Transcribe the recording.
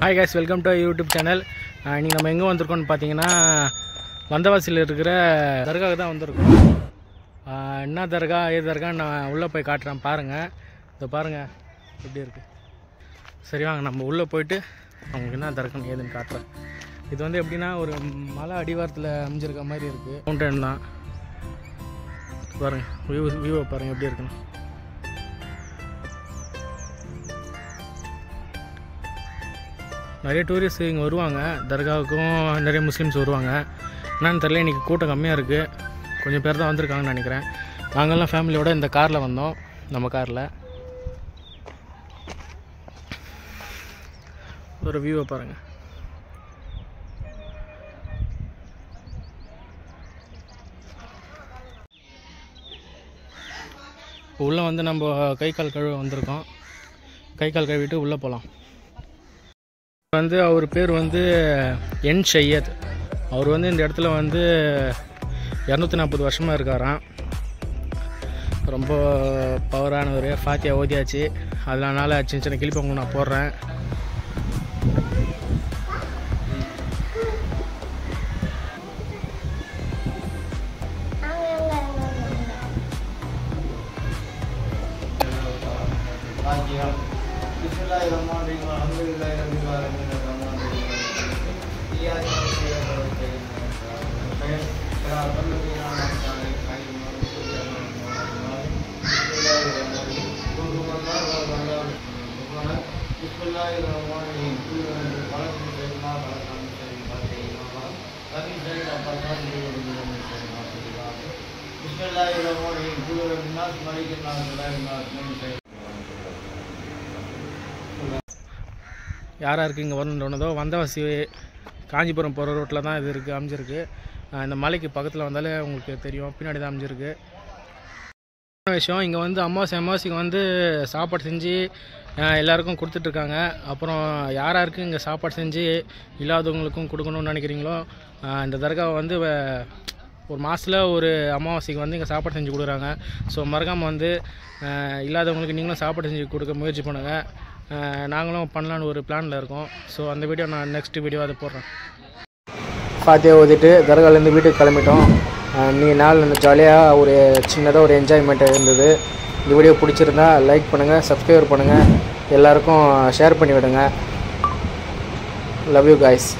Hi guys, welcome to our YouTube channel. இன்னைக்கு நம்ம எங்க வந்திருக்கோம்னு பாத்தீங்கன்னா வந்தவாசில இருக்கிற தர்காக்கு தான் வந்திருக்கோம். என்ன தர்கா ஏ தர்கா நான் உள்ள போய் காட்றேன் பாருங்க. இத பாருங்க எப்படி இருக்கு. சரி வாங்க நம்ம உள்ள போய்ட்டு உங்களுக்கு என்ன தர்கான்னு ஏதுன்னு காட்றேன். இது வந்து எப்படின்னா ஒரு மலை அடிவாரத்துல அமைஞ்சிருக்க மாதிரி இருக்கு. மவுண்டன் தான். பாருங்க வியூ பாருங்க எப்படி இருக்குன்னு. நிறைய டூரிஸ்ட் இங்கே வருவாங்க. தர்காவுக்கும் நிறைய முஸ்லீம்ஸ் வருவாங்க. என்னன்னு தெரியல, இன்றைக்கி கூட்டம் கம்மியாக இருக்குது. கொஞ்சம் பேர் தான் வந்திருக்காங்கன்னு நினைக்கிறேன். நாங்கள்லாம் ஃபேமிலியோடு இந்த காரில் வந்தோம். நம்ம காரில் ஒரு வியூவை பாருங்கள். இப்போ உள்ளே வந்து நம்ம கை கால் கழுவ வந்திருக்கோம். கை கால் கழுவிட்டு உள்ளே போகலாம். வந்து அவர் பேர் வந்து என் சையத். அவர் வந்து இந்த இடத்துல வந்து 240 வருஷமாக இருக்காராம். ரொம்ப பவரானவர். ஃபாத்தியா ஓதியாச்சு. அதனால சின்ன சின்ன கிளிப்பங்க நான் போடுறேன். யாராருக்கு இங்கே வரணுன்றதோ வந்தவாசி காஞ்சிபுரம் போகிற ரோட்டில் தான் இது இருக்குது, அமைஞ்சிருக்கு. இந்த மலைக்கு பக்கத்தில் வந்தாலே உங்களுக்கு தெரியும், பின்னாடி தான் அமைஞ்சிருக்கு. விஷயம் இங்கே வந்து அமாவாசைக்கு வந்து சாப்பாடு செஞ்சு எல்லாருக்கும் கொடுத்துட்ருக்காங்க. அப்புறம் யாராருக்கு இங்கே சாப்பாடு செஞ்சு இல்லாதவங்களுக்கும் கொடுக்கணும்னு நினைக்கிறீங்களோ இந்த தர்காவை வந்து ஒரு மாதத்தில் ஒரு அமாவாசைக்கு வந்து இங்கே சாப்பாடு செஞ்சு கொடுக்குறாங்க. ஸோ மறக்காமல் வந்து இல்லாதவங்களுக்கு நீங்களும் சாப்பாடு செஞ்சு கொடுக்க முயற்சி பண்ணுங்கள். நாங்களும் பண்ணலான்னு ஒரு பிளானில் இருக்கோம். ஸோ அந்த வீடியோ நான் நெக்ஸ்ட் வீடியோ அதை போடுறேன். ஃபாத்தியா ஓதிட்டு தர்காலேருந்து வீட்டுக்கு கிளம்பிட்டோம். நீ நாள் ஜாலியாக ஒரு சின்னதாக ஒரு என்ஜாய்மெண்ட் இருந்தது. இந்த வீடியோ பிடிச்சிருந்தா லைக் பண்ணுங்கள், சப்ஸ்கிரைப் பண்ணுங்கள், எல்லாருக்கும் ஷேர் பண்ணி விடுங்க. Love you guys.